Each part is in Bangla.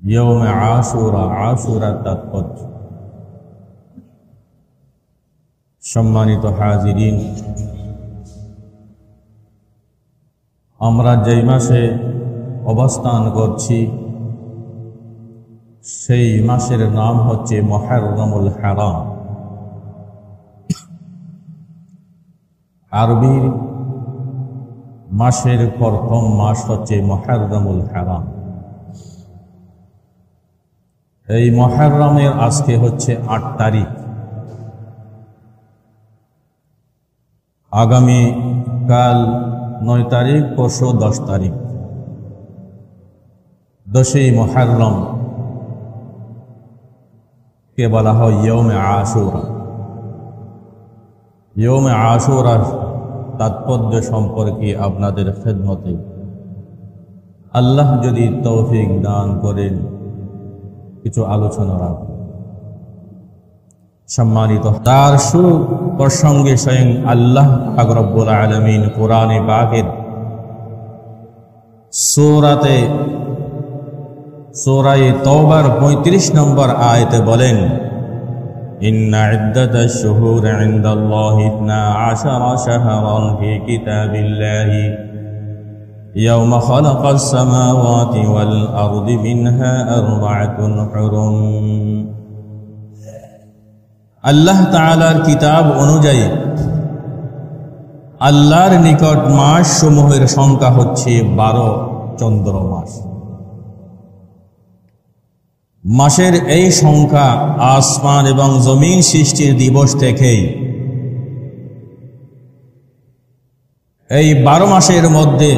ইয়ৌমে আশুরা, আশুরার তাৎপর্য। সম্মানিত হাজিরিন, আমরা যেই মাসে অবস্থান করছি সেই মাসের নাম হচ্ছে মুহররমুল হারাম। আরবি মাসের প্রথম মাস হচ্ছে মুহররমুল হারাম। এই মুহররমের আজকে হচ্ছে ৮ তারিখ। আগামী কাল ৯ তারিখ, পরশু ১০ তারিখ। ১০ই মুহররম কে বলা হয় ইয়ৌমে আশুরা। ইয়ৌমে আশুরার তাৎপর্য সম্পর্কে আপনাদের খেদমতে আল্লাহ যদি তৌফিক দান করেন কিছু আলোচনা রাখব। সম্মানিত, তার সুপ্রসঙ্গে স্বয়ং আল্লাহ পাক রব্বুল আলামিন কোরআনে পাকের সূরা তাওবার ৩৫ নম্বর আয়াতে বলেন, ইন্না ইদ্দাতাশ শুহুরি ইনদাল্লাহি 12 শাহরান ফি কিতাবিল্লাহি ইয়াওমা খালাকাস সামাওয়াতি ওয়াল আরদি মিনহা আরবা'তুন হুরুম। আল্লাহ তাআলার কিতাব অনুযায়ী আল্লাহর নিকট মাস সমূহের সংখ্যা হচ্ছে 12 চন্দ্র মাস। মাসের এই সংখ্যা আসমান এবং জমিন সৃষ্টির দিবস থেকেই এই 12 মাসের মধ্যে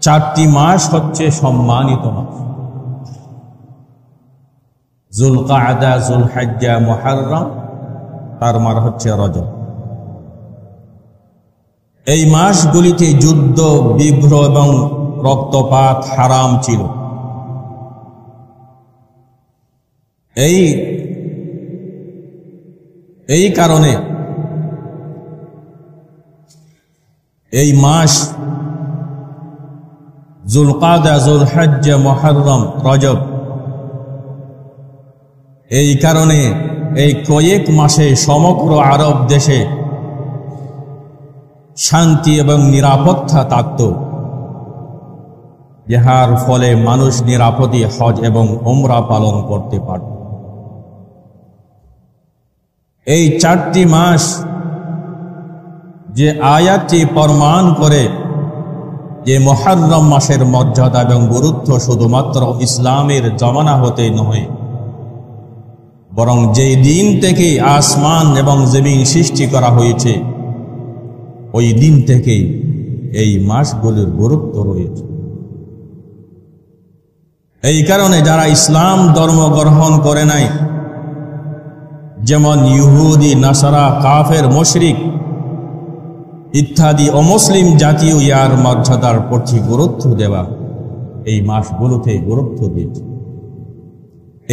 4টি মাস হচ্ছে সম্মানিত মাস: যুলকাদা, যুলহজ্জা, মুহররম, তার মানে হচ্ছে রজব। এই মাসগুলিতে যুদ্ধ, বিগ্রহ এবং রক্তপাত হারাম ছিল। এই কারণে এই মাস যুলকাদা, যুলহজ্জা, মুহররম, রজব, এই কারণে এই কয়েক মাসে সমগ্র আরব দেশে শান্তি এবং নিরাপত্তা থাকত, যাহার ফলে মানুষ নিরাপদে হজ এবং উমরা পালন করতে পারত। এই 4টি মাস যে আয়াতটি প্রমাণ করে যে মুহররম মাসের মর্যাদা এবং গুরুত্ব শুধুমাত্র ইসলামের জমানা হতে নয়, বরং যেই দিন থেকে আসমান এবং জমিন সৃষ্টি করা হয়েছে ওই দিন থেকে এই মাসগুলির গুরুত্ব রয়েছে। এই কারণে যারা ইসলাম ধর্ম গ্রহণ করে নাই, যেমন ইহুদি, নাসারা, কাফের, মুশরিক ইত্যাদি অমুসলিম জাতীয় ইয়ার মর্যাদার প্রতি গুরুত্ব দেওয়া এই মাসগুলোতে গুরুত্ব দিয়েছে।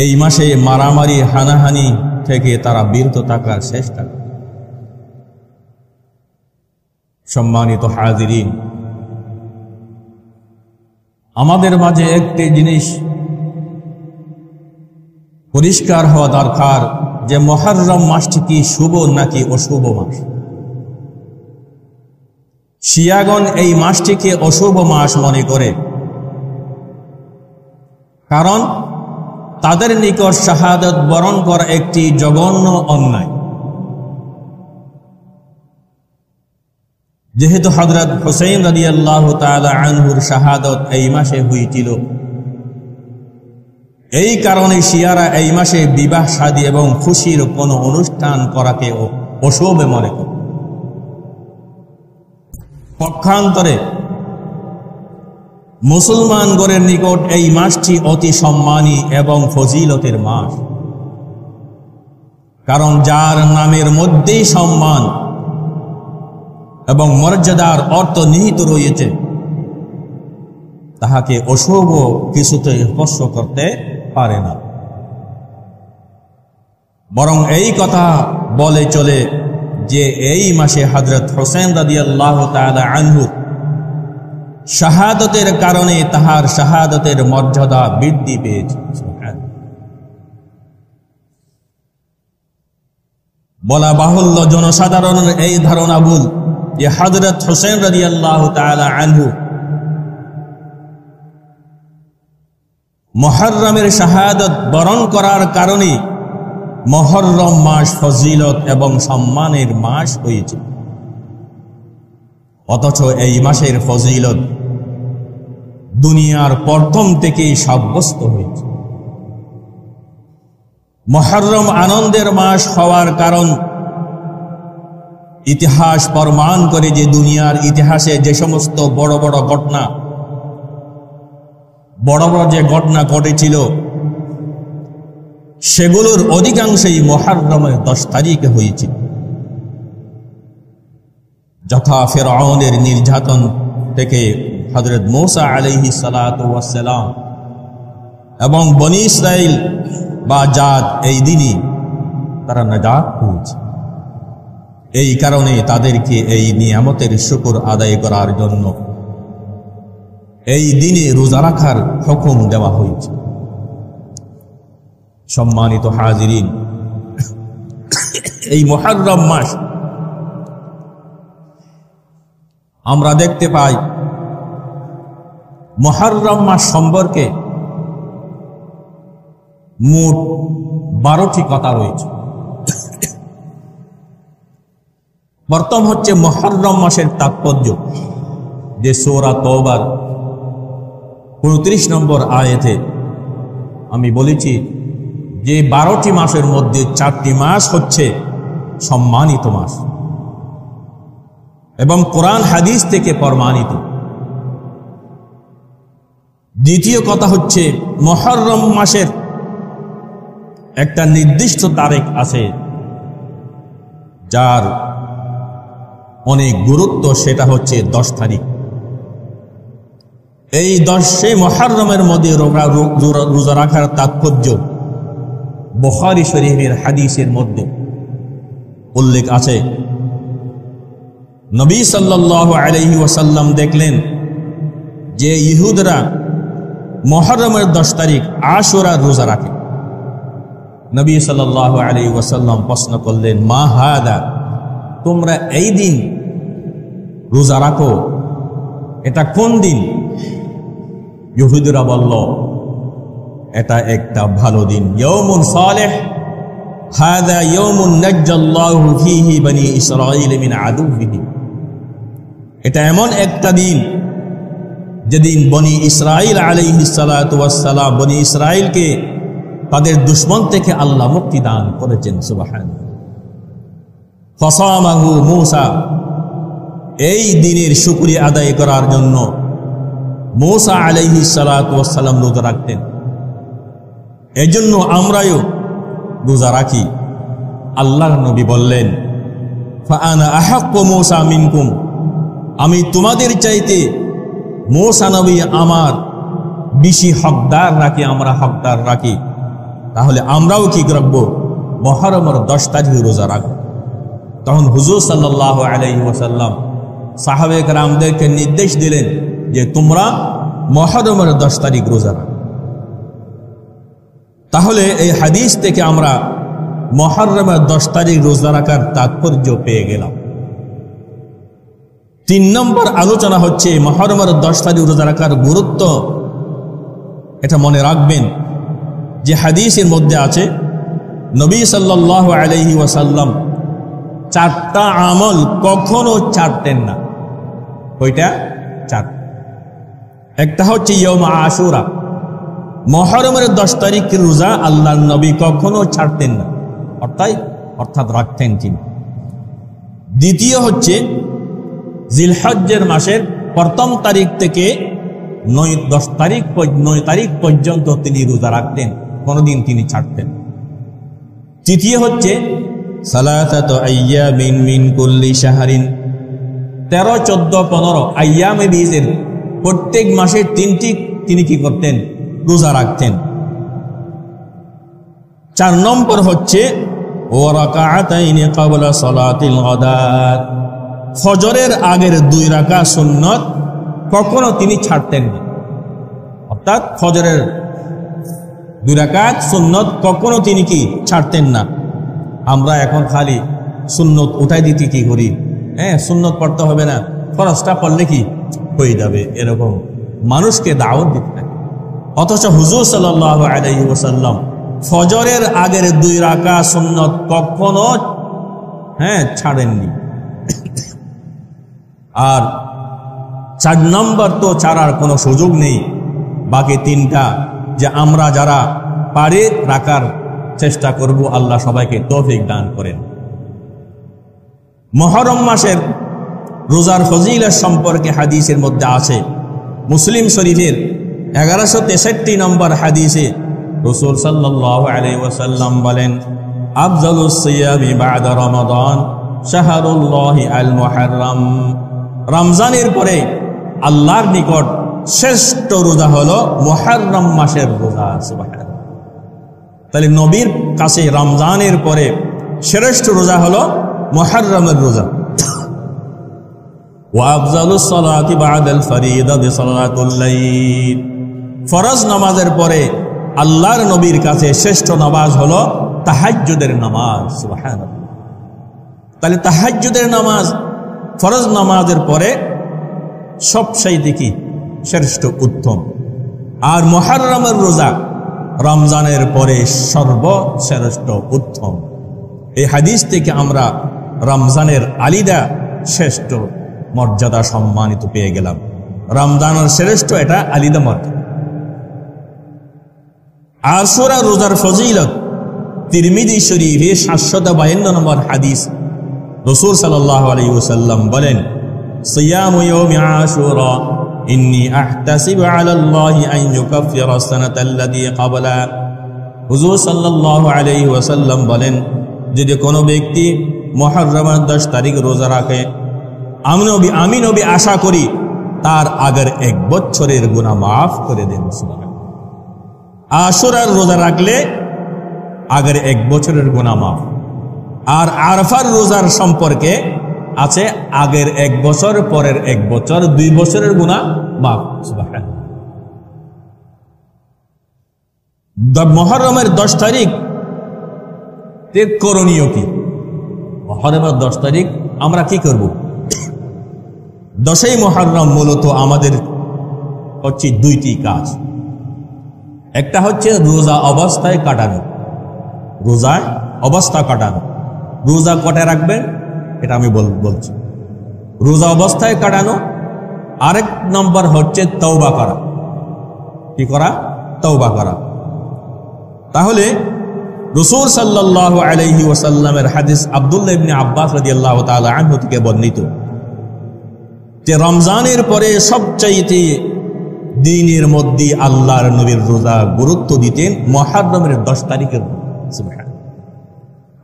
এই মাসে মারামারি, হানাহানি থেকে তারা বিরত থাকার চেষ্টা করে। সম্মানিত হাজিরিন, আমাদের মাঝে একটি জিনিস পরিষ্কার হওয়া দরকার যে মুহররম মাসটি কি শুভ নাকি অশুভ মাস। শিয়াগণ এই মাসটিকে অশুভ মাস মনে করে, কারণ তাদের নিকট শাহাদাত বরণ করা একটি জঘন্য অন্যায়। যেহেতু হযরত হুসাইন রাদিয়াল্লাহু তাআলা আনহুর শাহাদাত এই মাসে হয়েছিল, এই কারণে শিয়ারা এই মাসে বিবাহ, শাদী এবং খুশির কোনো অনুষ্ঠান করাকে অশুভ মনে করে। পক্ষান্তরে মুসলমানগণের নিকট এই মাসটি অতি সম্মানী এবং ফজিলতের মাস, কারণ যার নামের মধ্যেই সম্মান এবং মর্যাদার অর্থ নিহিত রয়েছে, তাহাকে অশুভ কিছুতে স্পর্শ করতে পারে না। বরং এই কথা বলে চলে যে এই মাসে হযরত হুসাইন রাদিয়াল্লাহু তাআলা আনহু শাহাদতের কারণে তাহার শাহাদতের মর্যাদা বৃদ্ধি পেয়েছে। বলা বাহুল্য জনসাধারণের এই ধারণা ভুল যে হযরত হোসেন রাদিয়াল্লাহু তাআলা আনহু মুহররমের শাহাদত বরণ করার কারণে মুহররম মাস ফজিলত এবং সম্মানের মাস হয়েছে, অথচ এই মাসের ফজিলত দুনিয়ার প্রথম থেকেই সাব্যস্ত হয়েছে। মুহররম আনন্দের মাস হওয়ার কারণ ইতিহাস প্রমাণ করে যে দুনিয়ার ইতিহাসে যে সমস্ত বড় বড় যে ঘটনা ঘটেছিল সেগুলোর অধিকাংশই মুহররমের 10 তারিখে হয়েছিল। যথা ফিরআউনের নির্যাতন থেকে হযরত মূসা আলাইহিস সালাতু ওয়াস সালাম এবং বনী ইসরাইল বা জাত এই দিনই তারা নাজাত পেয়েছে। এই কারণে তাদেরকে এই নিয়ামতের শুকর আদায় করার জন্য এই দিনে রোজা রাখার হুকুম দেওয়া হয়েছে। সম্মানিত হাজিরিন, এই মুহররম মাস আমরা দেখতে পাই মুহররম মাস সম্পর্কে মোট 12টি কথা রয়েছে। প্রথম হচ্ছে মুহররম মাসের তাৎপর্য, যে সূরা তওবার 29 নম্বর আয়াতে আমি বলেছি যে 12টি মাসের মধ্যে 4টি মাস হচ্ছে সম্মানিত মাস এবং কোরআন হাদিস থেকে প্রমাণিত। দ্বিতীয় কথা হচ্ছে মুহররম মাসের একটা নির্দিষ্ট তারিখ আছে যার অনেক গুরুত্ব, সেটা হচ্ছে 10 তারিখ। এই 10 মুহররমের মধ্যে রোজা রাখার তাৎপর্য বুখারী শরীফের হাদিসের মধ্যে উল্লেখ আছে। নবী সাল্লাল্লাহু আলাইহি ওয়াসাল্লাম দেখলেন যে ইহুদরা মুহররমের 10 তারিখ আশুরা রোজা রাখে। নবী সাল্লাল্লাহু আলাইহি ওয়াসাল্লাম প্রশ্ন করলেন, মা হাদা, তোমরা এই দিন রোজা রাখো, এটা কোন দিন? ইহুদিরা বলল, এটা একটা ভালো দিন, ইয়াউমুন সালেহ, হাদা ইয়াউমুন নাজ্জাল্লাহু ফীহি বনী ইসরাঈল মিন আদুবিহি। এটা এমন একটা দিন যেদিন বনী ইসরাঈল আলাইহিস সালাতু ওয়াস সালাম, বনী ইসরাঈলকে তাদের দুশমন থেকে আল্লাহ মুক্তি দান করেছেন। সুবহানাল্লাহ। ফাসামাহু মূসা, এই দিনের শুকরিয়া আদায় করার জন্য মূসা আলাইহিস সালাতু ওয়াস সালাম রোজা রাখতেন। এজন্য আমরাও রোজা রাখি। আল্লাহর নবী বললেন, ফাআনা আহাক্কু মূসা মিনকুম, আমি তোমাদের চাইতে মূসা নবী আমার বেশি হকদার রাখি, আমরা হকদার রাখি। তাহলে আমরাও কি রাখবো? মুহররমের 10 তারিখ রোজা রাখবো। তখন হুজুর সাল্লাল্লাহু আলাইহি ওয়াসাল্লাম সাহাবায়ে কেরামদেরকে নির্দেশ দিলেন যে তোমরা মুহররমের 10 তারিখ রোজা রাখো। তাহলে এই হাদিস থেকে আমরা মুহররমের 10 তারিখ রোজা রাখার তাৎপর্য পেয়ে গেলাম। 3 নম্বর আলোচনা হচ্ছে মুহররমের 10 তারিখ রোজা রাখার গুরুত্ব। এটা মনে রাখবেন যে হাদিসের মধ্যে আছে নবী সাল্লাল্লাহু আলাইহি ওয়াসাল্লাম 4টা আমল কখনো ছাড়তেন না। ওইটা 4। একটা হচ্ছে ইয়াউম আশুরা, মুহররমের 10 তারিখের রোজা আল্লাহর নবী কখনো ছাড়তেন না, অর্থাৎ রাখতেন তিনি। দ্বিতীয় হচ্ছে জিলহজ্জের মাসের 1ম তারিখ থেকে 9 তারিখ পর্যন্ত তিনি রোজা রাখতেন, কোনদিন তিনি ছাড়তেন। তৃতীয় হচ্ছে সালাসাতু আইয়ামিন মিন কুল্লি শাহরিন, 13, 14, 15 আইয়ামে বীজের প্রত্যেক মাসের 3টি তিনি কি করতেন? রোজা রাখতেন। 4 নম্বর হচ্ছে ওয়া রাকাআতাইনি ক্বাবলা সালাতিল গাদাত, ফজরের আগের 2 রাকাত সুন্নত কখনো তিনি ছাড়তেন না। অর্থাৎ ফজরের 2 রাকাত সুন্নত কখনো তিনি কি ছাড়তেন না। আমরা এখন খালি সুন্নত উঠাই দিতে কি করি, সুন্নত পড়তে হবে না, ফরজটা পড়লে কি হয়ে যাবে, এরকম মানুষকে দাওয়াত দিতে থাকে। অথচ হুজুর সাল্লাল্লাহু আলাইহি ওয়াসাল্লাম ফজরের আগের 2 রাকাত সুন্নত কখনো ছাড়েননি। আর 4 নম্বর তো ছাড়ার কোনো সুযোগ নেই। বাকি 3টা যে আমরা যারা পারি রাখার চেষ্টা করব, আল্লাহ সবাইকে তৌফিক দান করেন। মুহররম মাসের রোজার ফজিলত সম্পর্কে হাদিসের মধ্যে আছে, মুসলিম শরীফের 1163 নম্বর হাদিসে রাসূল সাল্লাল্লাহু আলাইহি ওয়াসাল্লাম বলেন, আফজালুস সিয়ামি বা'দা রমাদান শাহরুল্লাহি আল মুহররম। রমজানের পরে আল্লাহর নিকট শ্রেষ্ঠ রোজা হলো মুহররম মাসের রোজা। সুবহানাল্লাহ। তাহলে নবীর কাছে রমজানের পরে শ্রেষ্ঠ রোজা হলো মুহররমের রোজা। ওয়া আফজালুস সালাতি বা'দাল ফরিদাতি সালাতুল লাইল। ফরজ নামাজের পরে আল্লাহর নবীর কাছে শ্রেষ্ঠ নামাজ হলো তাহাজ্জুদের নামাজ। সুবহানাল্লাহ। তাহলে তাহাজ্জুদের নামাজ ফরজ নামাজের পরে সবচেয়ে কি শ্রেষ্ঠ উত্তম। আর মুহররমের রোজা রমজানের পরে সর্বশ্রেষ্ঠ উত্তম। এই হাদিস থেকে আমরা রমজানের আলিদা শ্রেষ্ঠ মর্যাদা সম্মানিত পেয়ে গেলাম। রমজানের শ্রেষ্ঠ এটা আলিদা মর্যাদা। আশুরা রোজার ফজিলত তিরমিজি শরীফে 752 নম্বর হাদিস রাসূল সাল্লাল্লাহু আলাইহি ওয়াসাল্লাম বলেন, সিয়ামু ইয়াউমি আশুরা ইন্নী আহতাসিবু আলাল্লাহি আন ইউকাফিরা সানাতাল্লাতী ক্বাবলা। হুজুর সাল্লাল্লাহু আলাইহি ওয়াসাল্লাম বলেন, যদি কোনো ব্যক্তি মুহররমের 10 তারিখ রোজা রাখে, আমি নবী আশা করি তার আগের 1 বছরের গুনাহ মাফ করে দেন। আশুরার রোজা রাখলে আগের 1 বছরের গুনাহ মাফ। আর আরফার রোজার সম্পর্কে আছে আগের 1 বছর, পরের 1 বছর, 2 বছরের গুনাহ মাফ। সুবহানাল্লাহ। মুহররমের 10 তারিখ করণীয় কি? মুহররমের 10 তারিখ আমরা কি করব? 10ই মুহররম মূলত আমাদের হচ্ছে 2টি কাজ। একটা হচ্ছে রোজা অবস্থায় কাটানো, রোজায় অবস্থা কাটানো। রোজা কটা রাখবেন এটা আমি বলছি, রোজা অবস্থায় কাটানো। আরেক নম্বর হচ্ছে তওবা করা। কি করা? তওবা করা। তাহলে রাসূল সাল্লাল্লাহু আলাইহি ওয়াসাল্লামের হাদিস আব্দুল্লাহ ইবনে আব্বাস রাদিয়াল্লাহু তাআলা আনহু থেকে বর্ণিত যে রমজানের পরে সবচাইতে দিনের মধ্যে আল্লাহর নবীর রোজা গুরুত্ব দিতেন মুহররমের 10 তারিখের।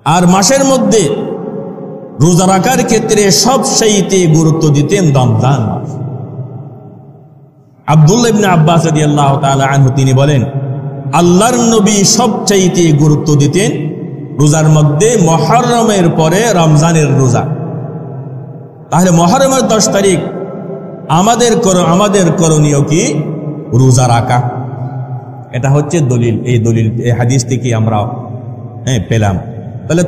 আর মাসের মধ্যে রোজা রাখার ক্ষেত্রে সবচাইতে গুরুত্ব দিতেন রমজান মাস। আব্দুল্লাহ ইবনে আব্বাস রাদিয়াল্লাহু তাআলা আনহু তিনি বলেন, আল্লাহর নবী সবচাইতে গুরুত্ব দিতেন রোজার মধ্যে মুহররমের পরে রমজানের রোজা। তাহলে মুহররমের 10 তারিখ আমাদের করণীয় কি? রোজা রাখা। এটা হচ্ছে দলিল। এই হাদিস থেকে আমরা পেলাম। তাহলে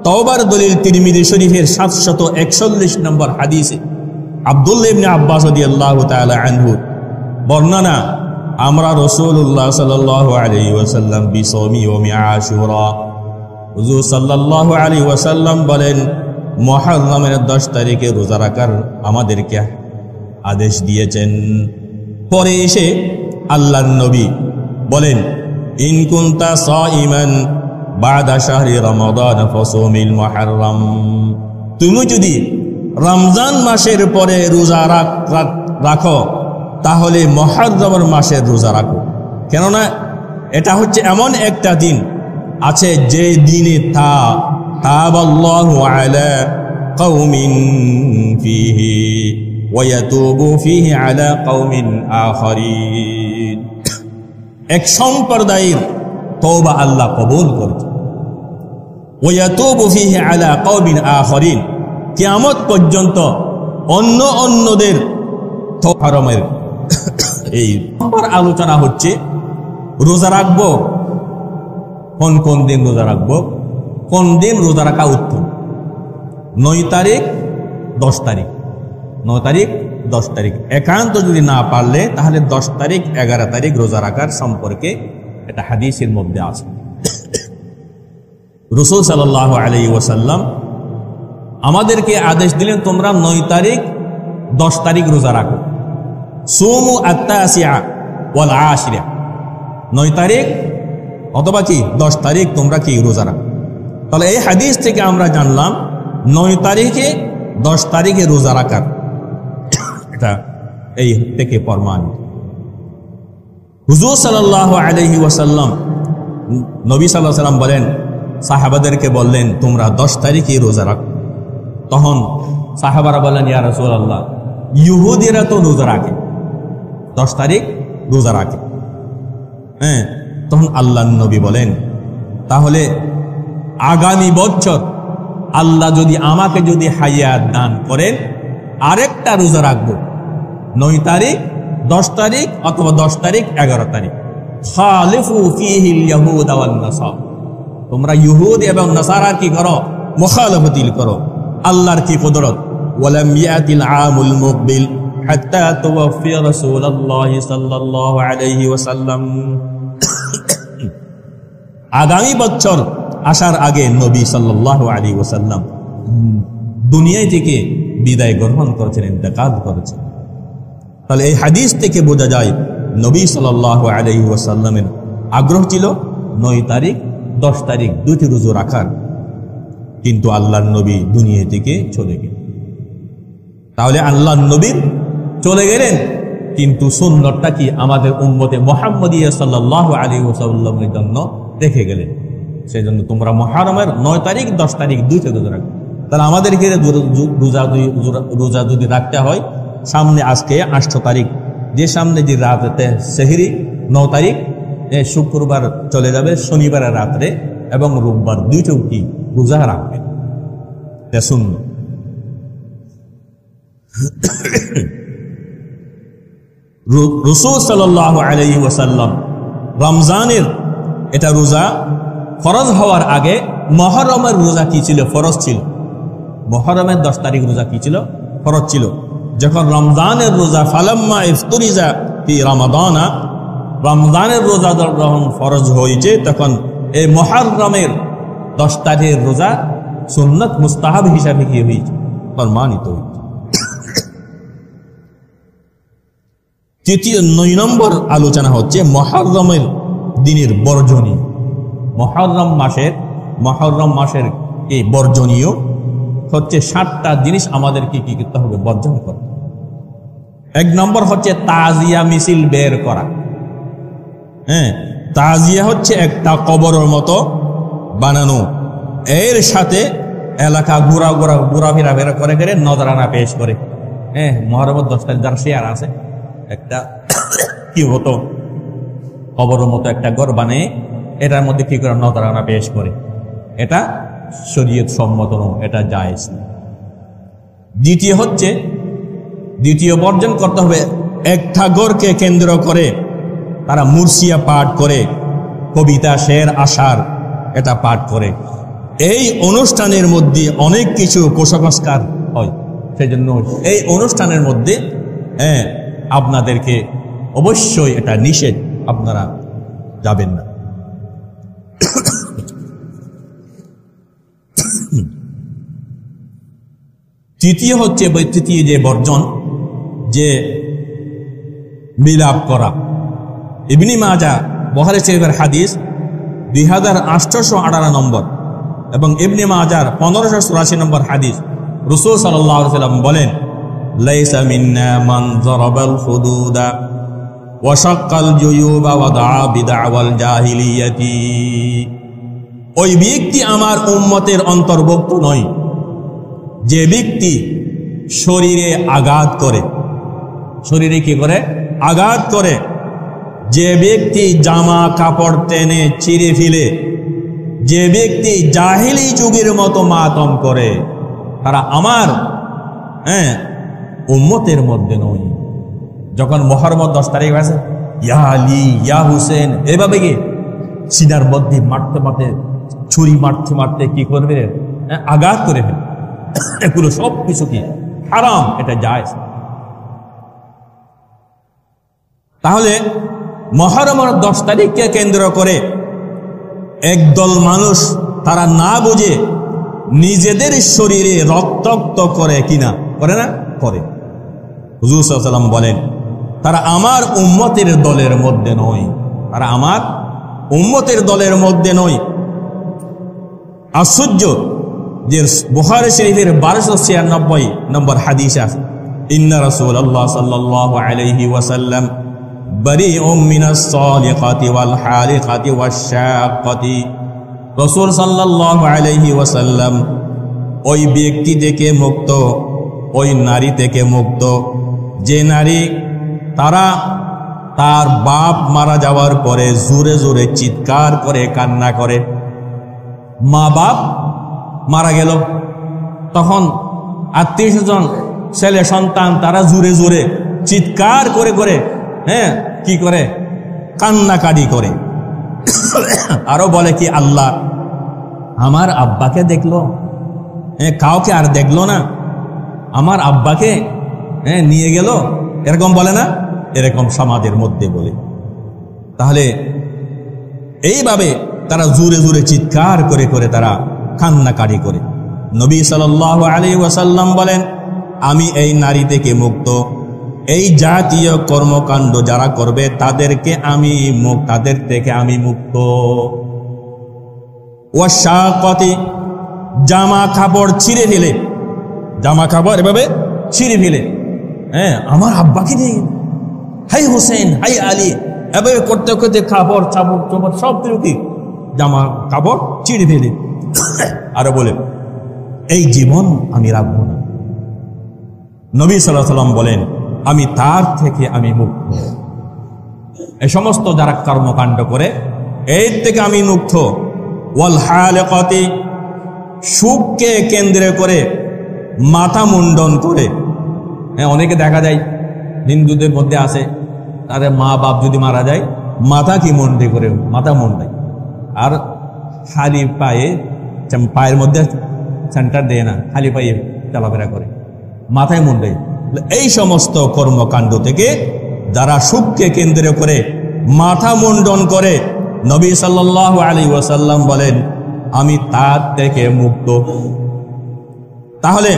তওবার দলিল তিরমিজি শরীফের 741 নম্বর হাদিসে আব্দুল্লাহ ইবনে আব্বাস রাদিয়াল্লাহু তাআলা আনহু বর্ণনা, আমরা রাসূলুল্লাহ সাল্লাল্লাহু আলাইহি ওয়াসাল্লাম বিসওমি ইয়াউমি আশুরা, হুজুর সাল্লাল্লাহু আলাইহি ওয়াসাল্লাম বলেন মুহররমের 10 তারিখে রোজা রাখার আমাদেরকে আদেশ দিয়েছেন। পরে এসে আল্লাহর নবী বলেন, ইন কুনতা সাইমান বাদা শাহরি রমাদান ফাসুমিল মুহররম। তুমি যদি রমজান মাসের পরে রোজা রাখো তাহলে মুহররমের মাসের রোজা রাখো। কেননা এটা হচ্ছে এমন একটা দিন আছে যে দিনে তাবাল্লাহু আলা কওমিন ফীহি ওয়া ইয়াতুবু ফীহি আলা কওমিন আখারিন। এক সম্প্রদায়ের তওবা আল্লাহ কবুল করেছেন। ওয়া ইয়াতুবু ফীহি আলা কওমিন আখারিন, কিয়ামত পর্যন্ত অন্যদের হারামের এই আলোচনা হচ্ছে রোজা রাখবো, কোন কোন দিন রোজা রাখবো, কোন দিন রোজা রাখা উত্তম। 9 তারিখ 10 তারিখ, 9 তারিখ 10 তারিখ, একান্ত যদি না পারলে তাহলে 10 তারিখ 11 তারিখ রোজা রাখার সম্পর্কে এটা হাদিসের মধ্যে আছে। রাসূল সাল্লাল্লাহু আলাইহি ওয়াসাল্লাম আমাদেরকে আদেশ দিলেন, তোমরা 9 তারিখ 10 তারিখ রোজা রাখো। সুমু আত-তাসিআ ওয়াল আশিরা, 9 তারিখ অথবা কি 10 তারিখ তোমরা কি রোজা রাখো। তাহলে এই হাদিস থেকে আমরা জানলাম 9 তারিখে 10 তারিখে রোজা রাখার এটা এই থেকে প্রমাণিত। হুজুর সাল্লাল্লাহু আলাইহি ওয়াসাল্লাম, নবী সাল্লাল্লাহু আলাইহি ওয়াসাল্লাম বলেন, সাহাবাদেরকে বললেন তোমরা 10 তারিখে রোজা রাখো। তখন সাহাবারা বললেন, ইয়া রাসূলুল্লাহ, ইহুদিরা তো রোজা রাখে, 10 তারিখ রোজা রাখে। হ্যাঁ, তখন আল্লাহর নবী বলেন, তাহলে আগামী বছর আল্লাহ যদি আমাকে যদি হায়াত দান করেন আরেকটা রোজা রাখবো, 9 তারিখ 10 তারিখ অথবা 10 তারিখ 11 তারিখ। খালিফু ফীহিল ইয়াহুদ ওয়ান নাসারা, তোমরা ইহুদ এবং নাসারা কি করো, মুখালাফাতি করো। আল্লাহর কি কুদরত, ওয়ালাম ইয়াতিল আমুল মুকবিল হাত্তা তুওয়াফি রাসূলুল্লাহ সাল্লাল্লাহু আলাইহি ওয়াসাল্লাম, আগামী বছর আসার আগে নবী সাল্লাল্লাহু আলাইহি ওয়াসাল্লাম দুনিয়া থেকে বিদায় গ্রহণ করেছেন, ইন্তেকাল করেছেন। তাহলে এই হাদিস থেকে বোঝা যায় নবী সাল্লাল্লাহু আলাইহি ওয়াসাল্লামের আগ্রহ ছিল 9 তারিখ 10 তারিখ দুটি রোজা রাখার, কিন্তু আল্লাহর নবী দুনিয়া থেকে চলে গেলেন। তাহলে আল্লাহর নবী চলে গেলেন, কিন্তু সুন্নতটা কি আমাদের উম্মতে মুহাম্মদিয়া সাল্লাল্লাহু আলাইহি ওয়াসাল্লামের জন্য রেখে গেলেন। সেই জন্য তোমরা মুহররমের 9 তারিখ 10 তারিখ দুইটা রোজা রাখবে। তাহলে আমাদেরকে রোজা যদি রাখতে হয়, সামনে আজকে 8 তারিখ, যে সামনে যে রাতে সেহরি 9 তারিখ, শুক্রবার চলে যাবে শনিবারের রাত্রে এবং রোববার দুইটাও কি রোজা রাখবেন, সুন্নাত। রাসূল সাল্লাল্লাহু আলাইহি ওয়াসাল্লাম রমজানের এটা রোজা ফরজ হওয়ার আগে মুহররমের রোজা কি ছিল, ফরজ ছিল। মুহররমের 10 তারিখ রোজা কি ছিল, ফরজ ছিল। যখন রমজানের রোজা ফালাম্মা ইফতুরিজা ফি রমাদানা, রমজানের রোজা যখন ফরজ হয়েছে তখন এই মুহররমের 10 তারিখের রোজা সুন্নাত মুস্তাহাব হিসাবে কি হয়েছে, প্রমাণিত হয়েছে। তৃতীয় 9 নম্বর আলোচনা হচ্ছে মুহররমের দিনের বর্জনীয়। মুহররম মাসের এই বর্জনীয় হচ্ছে 7টা জিনিস আমাদেরকে কি করতে হবে, বর্জন করতে। 1 নম্বর হচ্ছে তাজিয়া মিছিল বের করা। হ্যাঁ, তাজিয়া হচ্ছে একটা কবরের মতো বানানো, এর সাথে এলাকা ঘোরাফেরা করে নজরানা পেশ করে। হ্যাঁ, মুহররমের 10 তারিখ যার শেয়ার আছে, একটা কি হতো, কবরের মতো একটা ঘর বানিয়ে এটার মধ্যে কি করে নজরানা পেশ করে, এটা শরীয়ত সম্মত নয়, এটা জায়েজ না। দ্বিতীয় বর্জন করতে হবে, একটা ঘরকে কেন্দ্র করে তারা মুরসিয়া পাঠ করে, কবিতা শের আশার এটা পাঠ করে। এই অনুষ্ঠানের মধ্যে অনেক কিছু কুসংস্কার হয়, সেই জন্য এই অনুষ্ঠানের মধ্যে আপনাদেরকে অবশ্যই এটা নিষেধ, আপনারা যাবেন না। তৃতীয় যে বর্জন, যে বিলাপ করা। ইবনে মাজাহ বুখারী শরীফের হাদিস 2818 নম্বর এবং ইবনে মাজাহ 1584 নম্বর হাদিস, রাসূল সাল্লাল্লাহু আলাইহি ওয়াসাল্লাম বলেন, লাইসা মিন্না মান যারাবাল হুদুদা ওয়া শাক্কাল জুয়ুবা ওয়া দাআ বিদআওয়াল জাহিলিয়াতি, ওই ব্যক্তি আমার উম্মতের অন্তর্ভুক্ত নয় যে ব্যক্তি শরীরে আঘাত করে, শরীরে কি করে, আঘাত করে, যে ব্যক্তি জামা কাপড় টেনে ছিঁড়ে ফেলে, যে ব্যক্তি জাহিলি যুগের মতো মাতম করে, তারা আমার উম্মতের মধ্যে নয়। যখন মহররম 10 তারিখ আছে, ইয়া আলী ইয়া হুসেন, এভাবে কি সিনার মধ্যে মারতে মারতে, ছুরি মারতে মারতে কি করবে, আঘাত করে ফেলে। এগুলো সব কিছু কি হারাম, এটা জায়েজ। তাহলে মহররমের 10 তারিখকে কেন্দ্র করে একদল মানুষ তারা না বুঝে নিজেদের শরীরে রক্তাক্ত করে কিনা, করে না? করে। হুজুর সাল্লাল্লাহু আলাইহি ওয়াসাল্লাম বলেন, তারা আমার উম্মতের দলের মধ্যে নয়, তারা আমার উম্মতের দলের মধ্যে নয়। আশ্চর্য যে বুখারী শরীফের 1296 নম্বর হাদিস আছে, ইন্না রাসূলুল্লাহ সাল্লাল্লাহু আলাইহি ওয়াসাল্লাম বারিউম মিনাস সালিকাতি ওয়াল হালিকাতি ওয়াশ-শাক্কাতি। রাসূল সাল্লাল্লাহু আলাইহি ওয়াসাল্লাম ওই ব্যক্তি থেকে মুক্ত, ওই নারী থেকে মুক্ত যে নারী তার বাপ মারা যাওয়ার পরে জোরে জোরে চিৎকার করে কান্না করে। মা বাপ মারা গেল, তখন আত্মীয় স্বজন, ছেলে সন্তান তারা জোরে জোরে চিৎকার করে করে কি করে, কান্নাকাটি করে। আরো বলে কি, আল্লাহ আমার আব্বাকে দেখলো, কাউকে আর দেখলো না, আমার আব্বাকে নিয়ে গেল, এরকম বলে না? এরকম সমাজের মধ্যে বলে। তাহলে এইভাবে তারা জোরে জোরে চিৎকার করে করে তারা কান্নাকাটি করে। নবী সাল্লাল্লাহু আলাইহি ওয়াসাল্লাম বলেন, আমি এই নারী থেকে মুক্ত, এই জাতীয় কর্মকাণ্ড যারা করবে তাদের থেকে আমি মুক্ত। ওয়াশাকাতি, জামা কাপড় ছিঁড়ে ফেলে, জামা কাপড় এভাবে ছিঁড়ে ফেলে, আমার আব্বাকে দিয়ে হাই হোসেন হাই আলী এভাবে করতে করতে কাপড় চাপড় চোপড় সব কি জামা কাপড় ছিঁড়ে ফেলে। আরো বলে, এই জীবন আমি রাখবো না। নবী সাল্লাল্লাহু আলাইহি ওয়াসাল্লাম বলেন, আমি তার থেকে আমি মুক্ত। এই সমস্ত যারা কর্মকাণ্ড করে এর থেকে আমি মুক্ত। ওয়াল হালিকাতি, সুখকে কেন্দ্র করে মাথা মুন্ডন করে। অনেকে দেখা যায় হিন্দুদের মধ্যে আছে, তাদের মা বাপ যদি মারা যায় মাথা কি মুন্ডে করে, মাথা মুন্ডায়, আর খালি পায়ের মধ্যে সেন্টার দেয় না, খালি পায়ে চলাফেরা করে, মাথায় মুন্ডে। এই সমস্ত কর্মকাণ্ড থেকে যারা সুখকে কেন্দ্র করে মাথা মুন্ডন করে, নবী সাল্লাল্লাহু আলাইহি ওয়াসাল্লাম বলেন, আমি তার থেকে মুক্ত। তাহলে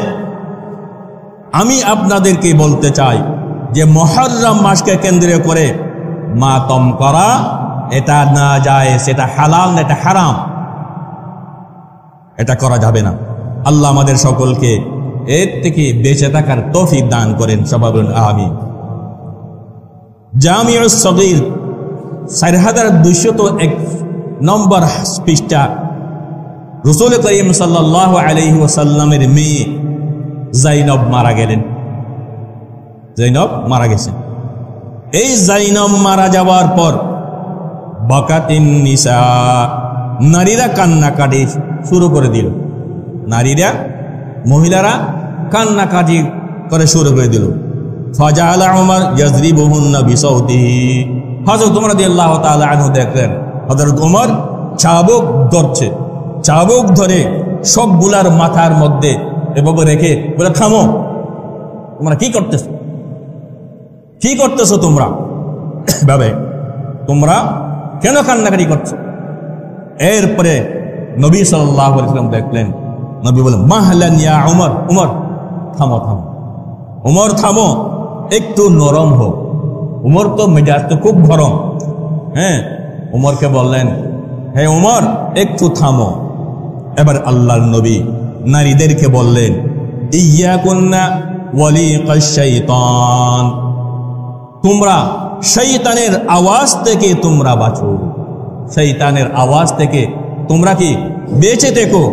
আমি আপনাদেরকে বলতে চাই যে মুহররম মাসকে কেন্দ্র করে মাতম করা এটা না যায়, সেটা হালাল না, এটা হারাম, এটা করা যাবে না। আল্লাহ আমাদের সকলকে এর থেকে বেঁচে থাকার তৌফিক দান করেন, সবাই বলুন আমিন। জামিউস সগীর 4201 নম্বর পৃষ্ঠা, রাসূল করিম সাল্লাল্লাহু আলাইহি ওয়াসাল্লামের মেয়ে জাইনব মারা গেলেন। জাইনব মারা গেছেন। এই জাইনব মারা যাওয়ার পর বাকাতিন নিসা, নারীরা কান্নাকাটি শুরু করে দিল। নারীরা, মহিলারা কান্নাকাটি করে শুরু করে দিল। ফাজাআলা উমর ইয়াজরিবুহুন্না বিসাউতিহি, হযরত উমর রাদিয়াল্লাহু তাআলা আনহু দেখলেন হযরত উমর চাবুক ধরছে, চাবুক ধরে সবগুলার মাথার মধ্যে এভাবে রেখে বলে, থামো, তোমরা কি করতেছো, কি করতেছো তোমরা, ভাবে তোমরা কেন কান্নাকাটি করছো? এরপরে নবী সাল্লাল্লাহু আলাইহি ওয়াসাল্লাম দেখলেন, নবী বলেন, মাহলান ইয়া উমর, উমর থামো থামো, উমর থামো, একটু নরম হো। উমর তো মেজাজ তো খুব গরম। উমরকে বললেন, হে উমর একটু থামো। এবার আল্লাহর নবী নারীদেরকে বললেন, ইয়াকুন্না ওয়ালিকাশ শাইতান, তোমরা শয়তানের আওয়াজ থেকে তোমরা বাঁচো, শয়তানের আওয়াজ থেকে তোমরা কি বেঁচে থেকো।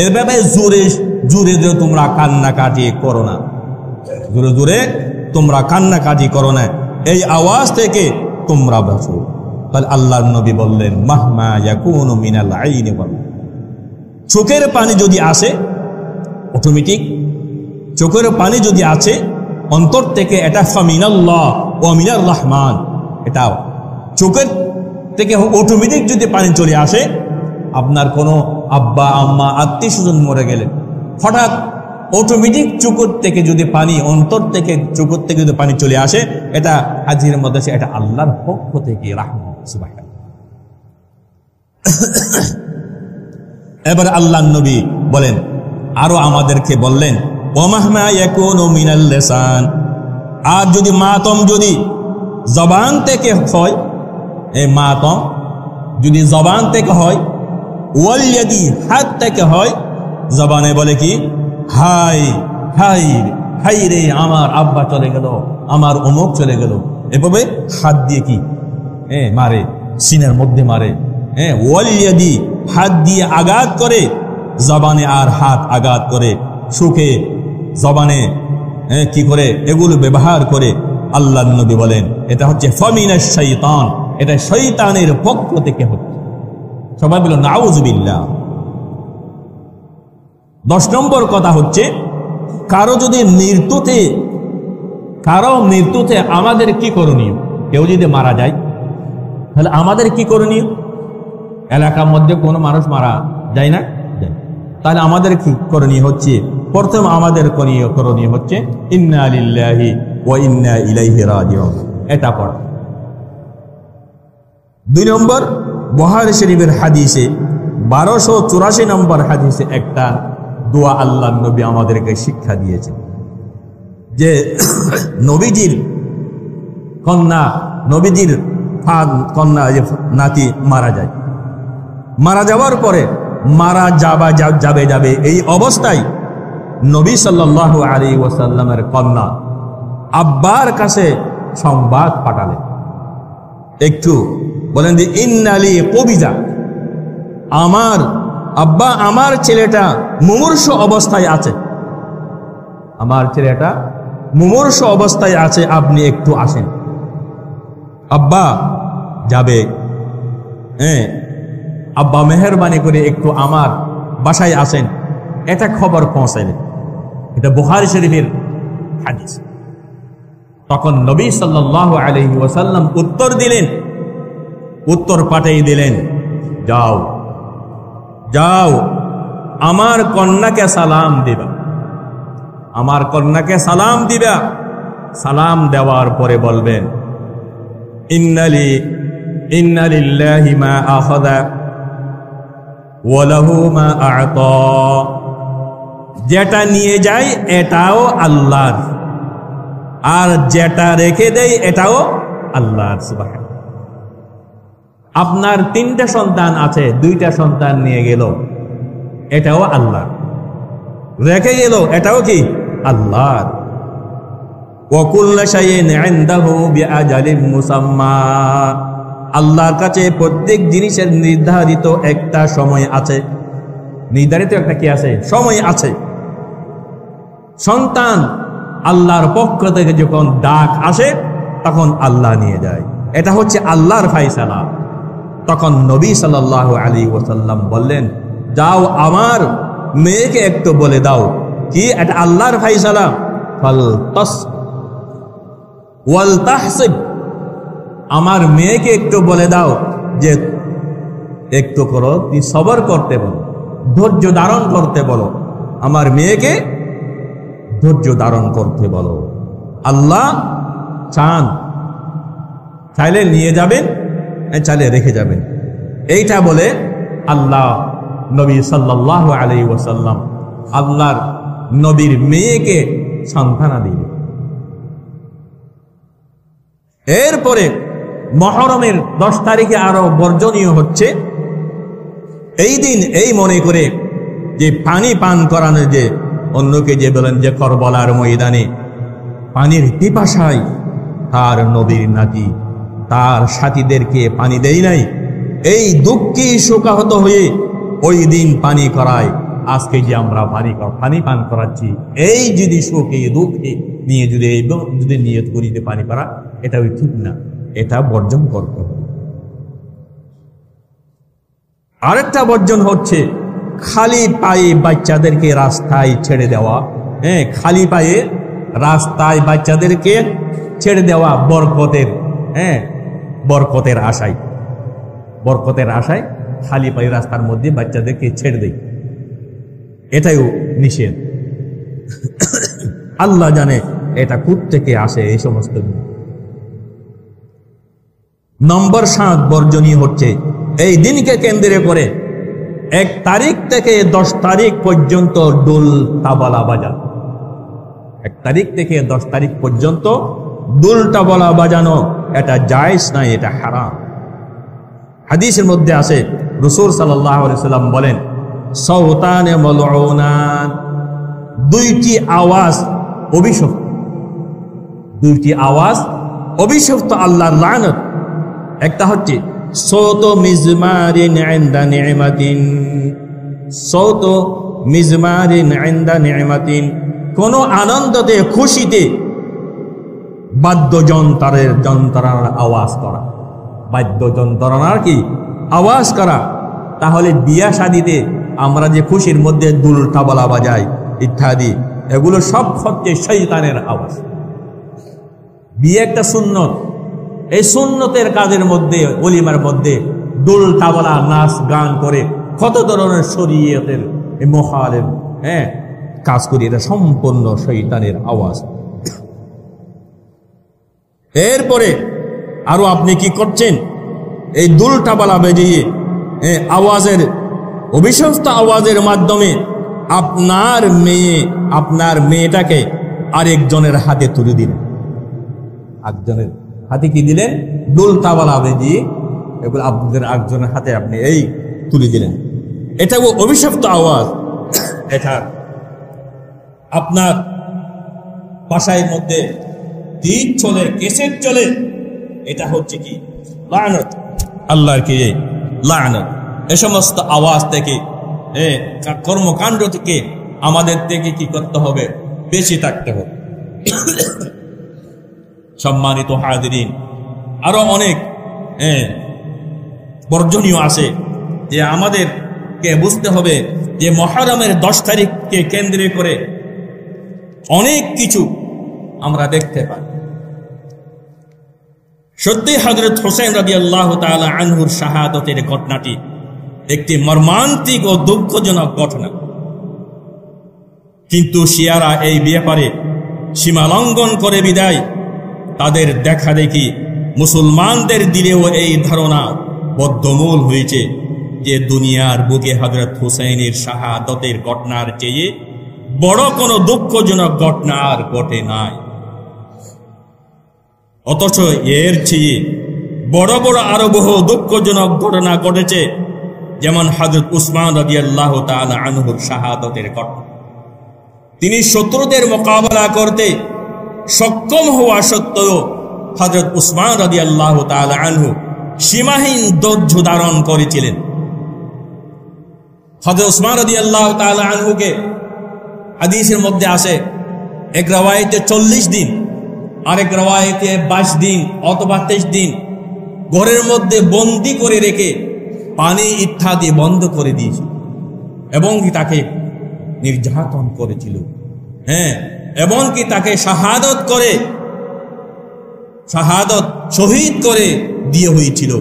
এভাবে জোরে জোরে তোমরা কান্নাকাটি করো না, জোরে জোরে তোমরা কান্নাকাটি করো না, এই আওয়াজ থেকে তোমরা বাঁচো। তাহলে আল্লাহর নবী বললেন, মাহমা ইয়াকুনু মিনাল আইনি, চোখের পানি যদি আসে অটোমেটিক, চোখের পানি যদি আছে অন্তর থেকে, এটা ফামিনাল্লাহ, ওয়া মিনার রহমান। এটা চোখের থেকে অটোমেটিক যদি পানি চলে আসে, আপনার কোনো আব্বা আম্মা আত্মীয় স্বজন মরে গেলেন, হঠাৎ অটোমেটিক চোখের থেকে যদি পানি, অন্তর থেকে চোখের থেকে যদি পানি চলে আসে, এটা হাদিসের মধ্যে আছে, এটা আল্লাহর পক্ষ থেকে রাহমত। সুবহানাল্লাহ। এবার আল্লাহর নবী বলেন, আরো আমাদেরকে বললেন, ওমাহমা ইয়াকুনু মিনাল লিসান, আর যদি মাতম যদি জবান থেকে হয়, এই মাতম যদি জবান থেকে হয়, ওয়াল ইয়াদি হাত থেকে হয়, জবানে বলে কি, হাই হাই হাই রে, আমার আব্বা চলে গেল, আমার অমুক চলে গেল, এভাবে হাত দিয়ে কি মারে, সিনার মধ্যে মারে। ওয়াল ইয়াদি হাত দিয়ে আঘাত করে, জবানে আর হাত আঘাত করে, সুখে জবানে কি করে এগুলো ব্যবহার করে। আল্লাহর নবী বলেন, এটা হচ্ছে ফামিনাশ শাইতান, এটা শয়তানের পক্ষ থেকে হচ্ছে। সবাই বলো নাউযুবিল্লাহ। 10 নম্বর কথা হচ্ছে, কারো মৃত্যুতে আমাদের কি করণীয়? কেউ যদি মারা যায় তাহলে আমাদের কি করণীয়? এলাকার মধ্যে কোনো মানুষ মারা যায় না, তাহলে আমাদের কি করণীয় হচ্ছে? প্রথম আমাদের করণীয় হচ্ছে ইন্না লিল্লাহি ওয়া ইন্না ইলাইহি রাজিউন, এটা পড়া। 2 নম্বর, বুখারী শরীফের হাদিসে 1284 নম্বর হাদিসে একটা দোয়া আল্লাহর নবী আমাদেরকে শিক্ষা দিয়েছেন, যে নবীজির কন্যা নাতি মারা যায়, মারা যাওয়ার পরে মারা যাবে এই অবস্থায় নবী সাল্লাল্লাহু আলাইহি ওয়াসাল্লামের কন্যা আব্বার কাছে সংবাদ পাঠালেন। একটু বলেন যে ইন্নালি কবিজা, আমার আব্বা, আমার ছেলেটা মুমূর্ষ অবস্থায় আছে, আমার ছেলেটা মুমূর্ষ অবস্থায় আছে, আপনি একটু আসেন। আব্বা যাবে, আব্বা মেহেরবানি করে একটু আমার বাসায় আসেন, এটা খবর পৌঁছাইলেন। এটা বুখারী শরীফের হাদিস। তখন নবী সাল্লাল্লাহু আলাইহি ওয়াসাল্লাম উত্তর পাঠিয়ে দিলেন, যাও আমার কন্যাকে সালাম দিবা, আমার কন্যাকে সালাম দিবা। সালাম দেওয়ার পরে বলবেন, ইন্না লিল্লাহি মা আখাযা ওয়া লাহু মা আ'তা, যেটা নিয়ে যায় এটাও আল্লাহর, আর যেটা রেখে দেয় এটাও আল্লাহর। সুবহানাল্লাহ। আপনার 3টা সন্তান আছে, 2টা সন্তান নিয়ে গেল, এটাও আল্লাহর, রেখে গেল এটাও কি আল্লাহর। ওয়া কুল্লু শাইইন ইনদাহু বিআজালিন মুসাম্মা, আল্লাহর কাছে প্রত্যেক জিনিসের নির্ধারিত একটা সময় আছে, নির্ধারিত একটা কি আছে, সময় আছে। সন্তান আল্লাহর পক্ষ থেকে যখন ডাক আসে তখন আল্লাহ নিয়ে যায়, এটা হচ্ছে আল্লাহর ফায়সালা। তখন নবী সাল্লাল্লাহু আলাইহি ওয়াসাল্লাম বললেন, যাও আমার মেয়েকে একটু বলে দাও, কি এটা আল্লাহর ফায়সালা, ওয়াল তাহসিব, আমার মেয়েকে একটু বলে দাও যে একটু করো, তুই সবর করতে বলো, ধৈর্য ধারণ করতে বলো, আমার মেয়েকে ধৈর্য ধারণ করতে বলো। আল্লাহ চাইলে নিয়ে যাবেন, চাইলে রেখে যাবেন, এইটা বলে আল্লাহ নবী সাল্লাল্লাহু আলাইহি ওয়াসাল্লাম আল্লাহর নবীর মেয়েকে সান্ত্বনা দিলেন। এরপরে মুহররমের 10 তারিখে আরো বর্জনীয় হচ্ছে, এই দিন এই মনে করে যে পানি পান করানো, যে অন্যকে যে বলেন যে কারবালার ময়দানে পানির পিপাসায় তার নবীর নাতি তার সাথীদেরকে পানি দেয় নাই, এই দুঃখে শোকাহত হয়ে ওই দিন পানি করায়। আজকে যে আমরা পানি পান করাচ্ছি, এই যদি শোকে দুঃখে নিয়ে যদি নিয়ত করিতে পানি করা, এটাও ঠিক না, এটা বর্জন করতে হবে। আরেকটা বর্জন হচ্ছে খালি পায়ে বাচ্চাদেরকে রাস্তায় ছেড়ে দেওয়া। খালি পায়ে রাস্তায় বাচ্চাদেরকে ছেড়ে দেওয়া বরকতের আশায় খালি পায়ে রাস্তার মধ্যে বাচ্চাদেরকে ছেড়ে দেয়, এটাইও নিষেধ। আল্লাহ জানে এটা কোথা থেকে আসে এই সমস্ত। নম্বর 7 বর্জনীয় হচ্ছে এই দিনকে কেন্দ্র করে 1 তারিখ থেকে 10 তারিখ পর্যন্ত ডোল তাবলা বাজানো। 1 তারিখ থেকে 10 তারিখ পর্যন্ত ডোল তাবলা বাজানো এটা জায়েজ নাই, এটা হারাম। হাদিসের মধ্যে আছে রাসূল সাল্লাল্লাহু আলাইহি সাল্লাম বলেন, সাউতানে মালউনান, 2টি আওয়াজ অভিশপ্ত, 2টি আওয়াজ অভিশপ্ত, আল্লাহর লানত। একটা হচ্ছে সাউতু মিজমারিন ইনদা নি'মাতিন, সাউতু মিজমারিন ইনদা নি'মাতিন, কোন আনন্দতে খুশিতে বাদ্যযন্ত্রের আওয়াজ করা, বাদ্যযন্ত্রের কি আওয়াজ করা। তাহলে বিয়া শাদীতে আমরা যে খুশির মধ্যে দুল তাবলা বাজাই ইত্যাদি, এগুলো সব হচ্ছে শয়তানের আওয়াজ। বিয়ে একটা সুন্নত, এই সুন্নতের কাজের মধ্যে, ওলিমার মধ্যে দুল তাবলা নাচ গান করে কত ধরনের শরীয়তের মুখালেফ কাজ করি, এটা সম্পূর্ণ শয়তানের আওয়াজ। এরপরে আরো আপনি কি করছেন, এই দুল তাবলা বেজিয়ে আওয়াজের অভিশপ্ত আওয়াজের মাধ্যমে আপনার মেয়েটাকে আরেকজনের হাতে তুলে দিলেন। একজনের হাতে কি দিলেন? দুল তাবলা বেজিয়ে এগুলো আপনাদের একজনের হাতে আপনি এই তুলে দিলেন। এটা অভিশপ্ত আওয়াজ। এটা আপনার বাসায় মধ্যে দিন চলে, কেসেট চলে, এটা হচ্ছে কি লানত, আল্লাহর কি লানত। এ সমস্ত আওয়াজ থেকে, কর্মকাণ্ড থেকে আমাদের থেকে কি করতে হবে? বেশি থাকতে হবে। সম্মানিত হাজিরিন, আরো অনেক বর্জনীয় আছে যে আমাদেরকে বুঝতে হবে যে মুহররমের 10 তারিখকে কেন্দ্র করে অনেক কিছু আমরা দেখতে পাই। সত্যি হযরত হুসাইন রাদিয়াল্লাহু তাআলা আনহুর শাহাদাতের ঘটনাটি একটি মর্মান্তিক ও দুঃখজনক ঘটনা, কিন্তু শিয়ারা এই ব্যাপারে সীমা লঙ্ঘন করে বিদায় তাদের দেখা দেখি মুসলমানদের দিলেও এই ধারণা বদ্ধমূল হয়েছে যে দুনিয়ার বুকে হযরত হুসাইনের শাহাদাতের ঘটনার চেয়ে বড় কোনো দুঃখজনক ঘটনা আর ঘটে নাই। অথচ এর চেয়ে বড় বড় আরো বহু দুঃখজনক ঘটনা ঘটেছে, যেমন হযরত উসমান রাদিয়াল্লাহু তাআলা আনহুর শাহাদাতের ঘটনা। তিনি শত্রুদের মোকাবেলা করতে সক্ষম হওয়া সত্ত্বেও হযরত উসমান রাদিয়াল্লাহু তাআলা আনহু সীমাহীন ধৈর্য ধারণ করেছিলেন। হযরত উসমান রাদিয়াল্লাহু তাআলা আনহুকে হাদিসের মধ্যে আসে, এক রাওয়ায়াতে 40 দিন, আরেক রাওয়ায়াতে 22 দিন অথবা 23 দিন ঘরের মধ্যে বন্দী করে রেখে পানি ইত্যাদি বন্ধ করে দিয়েছিল এবং কি তাকে নির্যাতন করেছিল, এবং কি তাকে শহীদ করে দিয়ে হয়েছিল,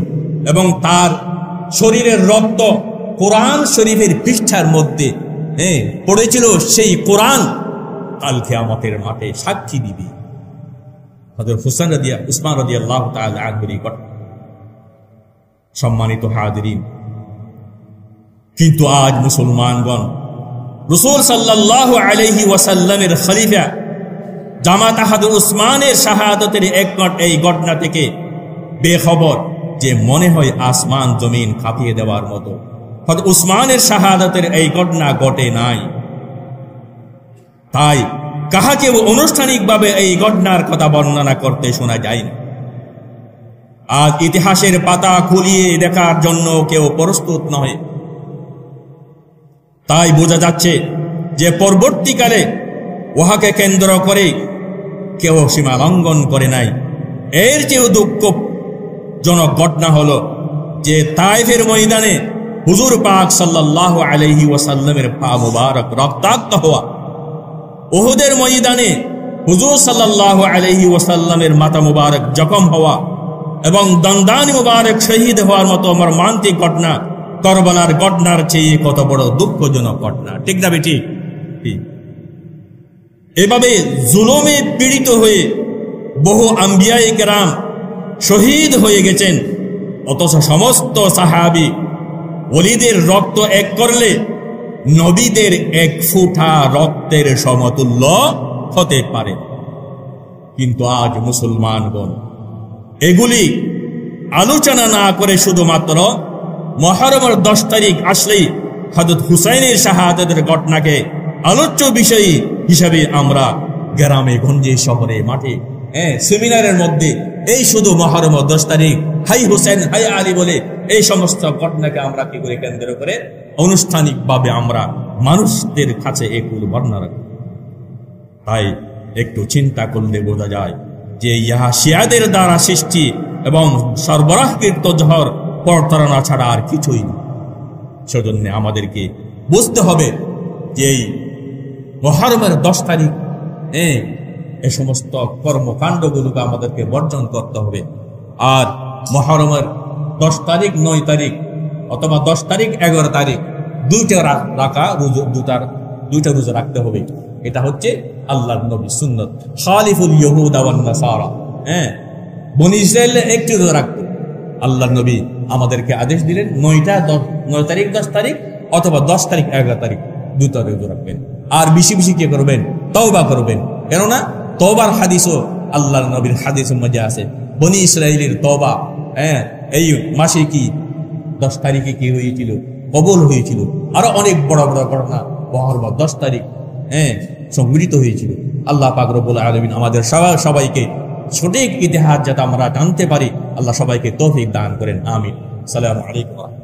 এবং তার শরীরের রক্ত কোরআন শরীফের পৃষ্ঠার মধ্যে পড়েছিল। সেই কোরআন কাল কিয়ামতের মাঠে সাক্ষী দিবে। হযরত উসমান রাদিয়াল্লাহু তাআলা আনহুর ঘটনা। সম্মানিত হাজিরিন, কিন্তু আজ মুসলমানগণ রাসূল সাল্লাল্লাহু আলাইহি ওয়াসাল্লামের খলিফা জামাত হযরত উসমানের শাহাদাতের এই ঘটনা থেকে বেখবর, যে মনে হয় আসমান জমিন কাঁপিয়ে দেওয়ার মতো। হযরত উসমানের শাহাদাতের এই ঘটনা ঘটে নাই, তাই কাহাকেও আনুষ্ঠানিকভাবে এই ঘটনার কথা বর্ণনা করতে শোনা যায় না। আজ ইতিহাসের পাতা খুলিয়ে দেখার জন্য কেউ প্রস্তুত নয়। তাই বোঝা যাচ্ছে যে পরবর্তীকালে উহাকে কেন্দ্র করে কেউ সীমা লঙ্ঘন করে নাই। এর চেয়েও দুঃখজনক ঘটনা হলো যে তায়েফের ময়দানে হুজুর পাক সাল্লাল্লাহু আলাইহি ওয়াসাল্লামের পা মুবারক রক্তাক্ত হওয়া, উহুদের ময়দানে হুজুর সাল্লাল্লাহু আলাইহি ওয়াসাল্লামের মাথা মুবারক জখম হওয়া এবং দন্দানি মুবারক শহীদ হওয়ার মতো মর্মান্তিক ঘটনা কারবালার ঘটনার চেয়ে কত বড় দুঃখজনক ঘটনা, ঠিক না বেটি? এভাবে জুলুমে পীড়িত হয়ে বহু আম্বিয়ায়ে কেরাম শহীদ হয়ে গেছেন, অথচ সমস্ত সাহাবী ওলিদের রক্ত এক করলে নবীদের এক ফোঁটা রক্তের সমতুল্য হতে পারে। কিন্তু আজ মুসলমানগণ এগুলি আলোচনা না করে শুধুমাত্র মুহররমের 10 তারিখ আসলেই হযরত হুসাইনের শাহাদাতের ঘটনাকে আলোচ্য বিষয় হিসাবে আমরা গ্রামে গঞ্জে শহরে মাঠে সেমিনারের মধ্যে এই শুধু মুহররমের 10 তারিখ হাই হুসাইন হাই আলী বলে এই সমস্ত ঘটনাকে আমরা কি করে কেন্দ্র করে আনুষ্ঠানিকভাবে আমরা মানুষদের কাছে এগুলো বর্ণনা রাখি। তাই একটু চিন্তা করলে বোঝা যায় যে ইহা শিয়াদের দ্বারা সৃষ্টি এবং সরবরাহকৃত জহর প্রতারণা ছাড়া আর কিছুই না। সেজন্য আমাদেরকে বুঝতে হবে যে এই মুহররমের 10 তারিখ এই সমস্ত কর্মকাণ্ডগুলোকে আমাদেরকে বর্জন করতে হবে। আর মুহররমের 10 তারিখ 9 তারিখ অথবা 10 তারিখ 11 তারিখ দুইটা রোজা রাখতে হবে। এটা হচ্ছে আল্লাহর নবী সুন্নত। খালিফুল ইহুদা ওয়ান নাসারা, বনি ইসরাইলের একটি রোজা রাখতো। আল্লাহর নবী আমাদেরকে আদেশ দিলেন 9 তারিখ 10 তারিখ অথবা 10 তারিখ 11 তারিখ দুটো রোজা রাখবেন। আর বেশি বেশি কি করবেন? তওবা করবেন। কেননা তওবার হাদিসও আল্লাহর নবীর হাদিসের মধ্যে আছে। বনি ইসরাইলের তওবা এই মাসে কি 10 তারিখে কি হয়েছিল? কবুল হয়েছিল। আরো অনেক বড় বড় ঘটনা মুহররম 10 তারিখ সংঘটিত হয়েছিল। আল্লাহ পাক রব্বুল আলামিন আমাদের সবাইকে সঠিক ইতিহাস যাতে আমরা জানতে পারি, আল্লাহ সবাইকে তৌফিক দান করেন। আমিন। আসসালামু আলাইকুম।